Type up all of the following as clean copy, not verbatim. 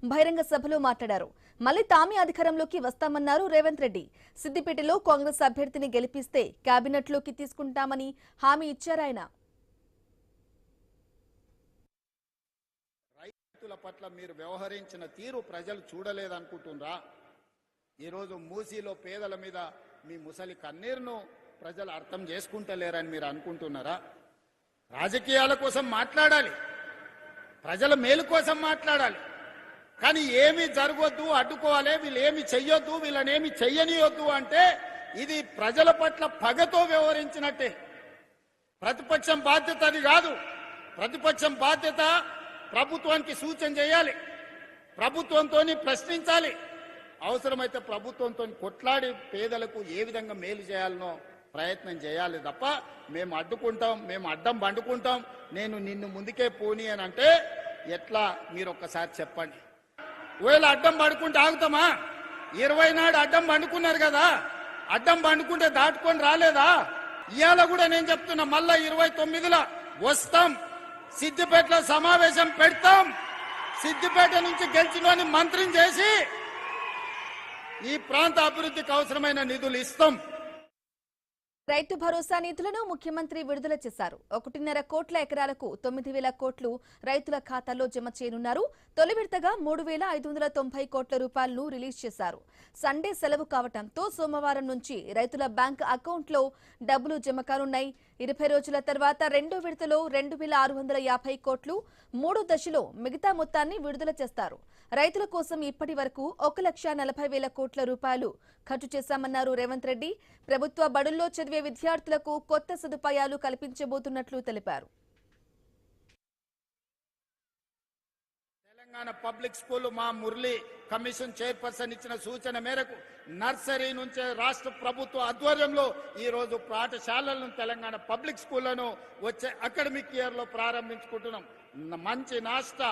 బహిరంగ సభలో మాట్లాడారు. మళ్లీ తామే అధికారంలోకి వస్తామన్నారు రేవంత్ రెడ్డి. సిద్దిపేటలో కాంగ్రెస్ అభ్యర్థిని గెలిపిస్తే కేబినెట్లోకి తీసుకుంటామని హామీ ఇచ్చారాయన. రైతుల పట్ల మీరు వ్యవహరించిన తీరు ప్రజలు చూడలేదనుకుంటున్నారా? ఈరోజు మూసీలో పేదల మీద మీ ముసలి కన్నీరును ప్రజలు అర్థం చేసుకుంటలేరని మీరు అనుకుంటున్నారా? రాజకీయాల కోసం మాట్లాడాలి, ప్రజల మేలు కోసం మాట్లాడాలి, కానీ ఏమి జరగొద్దు, అడ్డుకోవాలి, వీళ్ళు ఏమి చెయ్యొద్దు, వీళ్ళనేమి చెయ్యనియొద్దు అంటే ఇది ప్రజల పట్ల పగతో వ్యవహరించినట్టే. ప్రతిపక్షం బాధ్యత అది కాదు. ప్రతిపక్షం బాధ్యత ప్రభుత్వానికి సూచన చేయాలి, ప్రభుత్వంతో ప్రశ్నించాలి, అవసరమైతే ప్రభుత్వంతో కొట్లాడి పేదలకు ఏ విధంగా మేలు చేయాలనో ప్రయత్నం చేయాలి తప్ప మేము అడ్డుకుంటాం, మేము అడ్డం బండుకుంటాం, నేను నిన్ను ముందుకే పోనీ అని అంటే ఎట్లా మీరు ఒక్కసారి చెప్పండి. ఒకవేళ అడ్డం పడుకుంటే ఆగుతామా? 20 నాడు అడ్డం పండుకున్నారు కదా, అడ్డం పండుకుంటే దాటుకొని రాలేదా? ఇవాళ కూడా నేను చెప్తున్నా, మళ్ళా 29ల వస్తాం, సిద్దిపేటలో సమావేశం పెడతాం, సిద్దిపేట నుంచి గెలిచిన మంత్రిని చేసి ఈ ప్రాంత అభివృద్ధికి అవసరమైన నిధులు ఇస్తాం. రైతు భరోసా నిధులను ముఖ్యమంత్రి విడుదల చేశారు. 1.5 కోట్ల ఎకరాలకు 9,000 కోట్లు రైతుల ఖాతాల్లో జమ చేయనున్నారు. తొలి విడతగా 3,590 కోట్ల రూపాయలను రిలీజ్ చేశారు. సండే సెలవు కావడంతో సోమవారం నుంచి రైతుల బ్యాంక్ అకౌంట్లో డబ్బులు జమ కానున్నాయి. 20 రోజుల తర్వాత రెండో విడతలో 2,650 కోట్లు, 3 దశలో మిగతా మొత్తాన్ని విడుదల చేస్తారు. రైతుల కోసం ఇప్పటి వరకు 1,40,000 కోట్ల రూపాయలు ఖర్చు చేశామన్నారు రేవంత్ రెడ్డి. ప్రభుత్వ బడుల్లో చదివే విద్యార్థులకు కొత్త సదుపాయాలు కల్పించబోతున్నట్లు తెలిపారు. తెలంగాణ పబ్లిక్ స్కూల్ మా మురళి కమిషన్ చైర్పర్సన్ ఇచ్చిన సూచన మేరకు నర్సరీ నుంచే రాష్ట్ర ప్రభుత్వ ఆధ్వర్యంలో ఈ రోజు పాఠశాలలను తెలంగాణ పబ్లిక్ స్కూళ్లను వచ్చే అకాడమిక్ ఇయర్ లో ప్రారంభించుకుంటున్నాం. మంచి నాస్టా,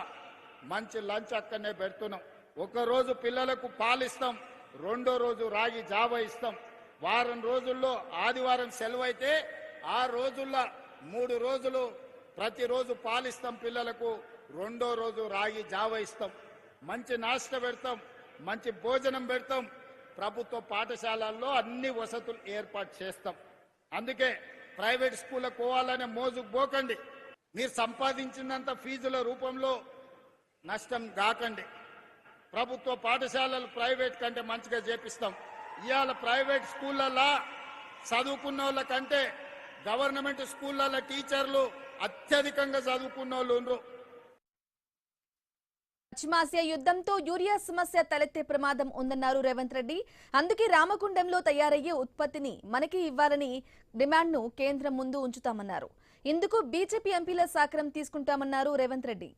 మంచి లంచ్ అక్కడనే పెడుతున్నాం. ఒక రోజు పిల్లలకు పాలిస్తాం, రెండో రోజు రాగి జావ ఇస్తాం. వారం రోజుల్లో ఆదివారం సెలవు అయితే ఆ రోజుల్లో 3 రోజులు ప్రతిరోజు పాలిస్తాం పిల్లలకు, రెండో రోజు రాగి జావ ఇస్తాం. మంచి నాస్టా పెడతాం, మంచి భోజనం పెడతాం. ప్రభుత్వ పాఠశాలల్లో అన్ని వసతులు ఏర్పాటు చేస్తాం. అందుకే ప్రైవేట్ స్కూళ్ళకు పోవాలనే మోజుకు పోకండి. మీరు సంపాదించినంత ఫీజుల రూపంలో నష్టం కాకండి. ప్రభుత్వ పాఠశాలలు ప్రైవేట్ కంటే మంచిగా చేపిస్తాం. ఇవాళ ప్రైవేట్ స్కూళ్ళల్లో చదువుకున్న వాళ్ళ కంటే గవర్నమెంట్ స్కూళ్ళల్లో టీచర్లు అత్యధికంగా చదువుకున్న వాళ్ళు ఉన్నారు. పశ్చిమాసియా యుద్ధంతో యూరియా సమస్య తలెత్తే ప్రమాదం ఉందన్నారు రేవంత్ రెడ్డి. అందుకే రామగుండంలో తయారయ్యే ఉత్పత్తిని మనకి ఇవ్వాలని డిమాండ్ను కేంద్రం ముందు ఉంచుతామన్నారు. ఇందుకు బీజేపీ ఎంపీల సహకారం తీసుకుంటామన్నారు రేవంత్ రెడ్డి.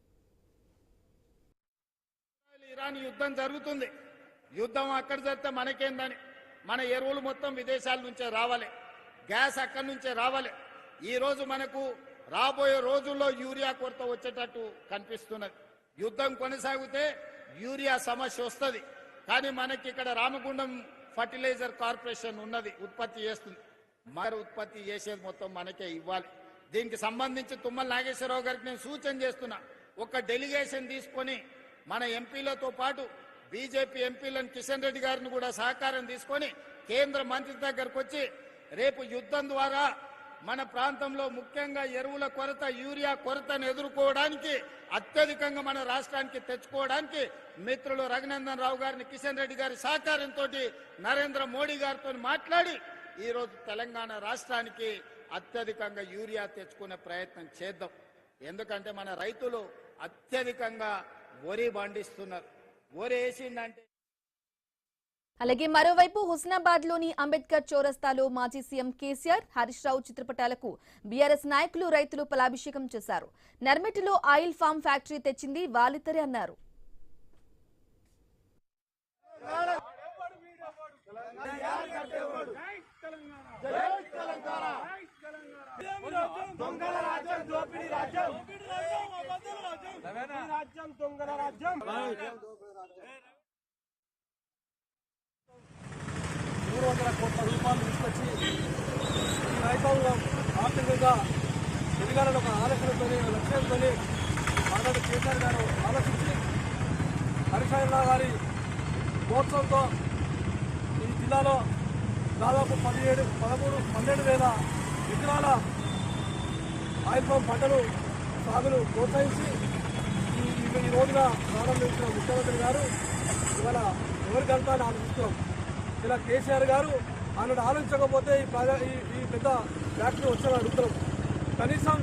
ఇరాన్ యుద్ధం జరుగుతుంది, యుద్ధం అక్కడ జరిగితే మనకేందని, మన ఎరువులు మొత్తం విదేశాల నుంచే రావాలి, గ్యాస్ అక్కడి నుంచే రావాలి. ఈ రోజు మనకు రాబోయే రోజుల్లో యూరియా కొరత వచ్చేటట్టు కనిపిస్తున్నది. యుద్ధం కొనసాగితే యూరియా సమస్య వస్తుంది. కానీ మనకి ఇక్కడ రామగుండం ఫర్టిలైజర్ కార్పొరేషన్ ఉన్నది, ఉత్పత్తి చేస్తుంది. మరి ఉత్పత్తి చేసేది మొత్తం మనకే ఇవ్వాలి. దీనికి సంబంధించి తుమ్మల నాగేశ్వరరావు గారికి నేను సూచన చేస్తున్నా, ఒక డెలిగేషన్ తీసుకొని మన ఎంపీలతో పాటు బీజేపీ ఎంపీలను కిషన్ రెడ్డి గారిని కూడా సహకారం తీసుకొని కేంద్ర మంత్రి దగ్గరకు వచ్చి రేపు యుద్ధం ద్వారా మన ప్రాంతంలో ముఖ్యంగా ఎరువుల కొరత, యూరియా కొరతను ఎదుర్కోవడానికి అత్యధికంగా మన రాష్ట్రానికి తెచ్చుకోవడానికి మిత్రులు రఘునందన్ రావు గారిని, కిషన్ రెడ్డి గారి సహకారంతో నరేంద్ర మోడీ గారితో మాట్లాడి ఈరోజు తెలంగాణ రాష్ట్రానికి అత్యధికంగా యూరియా తెచ్చుకునే ప్రయత్నం చేద్దాం. ఎందుకంటే మన రైతులు అత్యధికంగా వరి పండిస్తున్నారు. వరి వేసిందంటే. అలాగే మరోవైపు హుస్నాబాద్ లోని అంబేద్కర్ చౌరస్తాలో మాజీ సీఎం కేసీఆర్, హరీష్ రావు చిత్రపటాలకు బీఆర్ఎస్ నాయకులు, రైతులు ఫలాభిషేకం చేశారు. నర్మెటిలో ఆయిల్ ఫామ్ ఫ్యాక్టరీ తెచ్చింది వాళ్ళిద్దరే అన్నారు. కోట్ల రూపాయలు తీసుకొచ్చి రైతాంగం ఆర్థికంగా ఎదగాలని ఒక ఆలోచనతో, లక్ష్యంతో ఆనాడు కేసీఆర్ గారు ఆలోచించి హరిశైల గారి ప్రోత్సాహంతో ఈ జిల్లాలో దాదాపు 12,000 ఎకరాల ఆయిల్ పామ్ పంటలు సాగులు ప్రోత్సహించి ఈ రోజున ప్రారంభించిన ముఖ్యమంత్రి గారు ఇవాళ ఎవరికి వెళ్తా అని ఆలోచిస్తున్నాం. ఇలా కేసీఆర్ గారు ఆనాడు ఆలోచించకపోతే ఈ పెద్ద ఫ్యాక్టరీ వచ్చారని అడుగుతున్నాం. కనీసం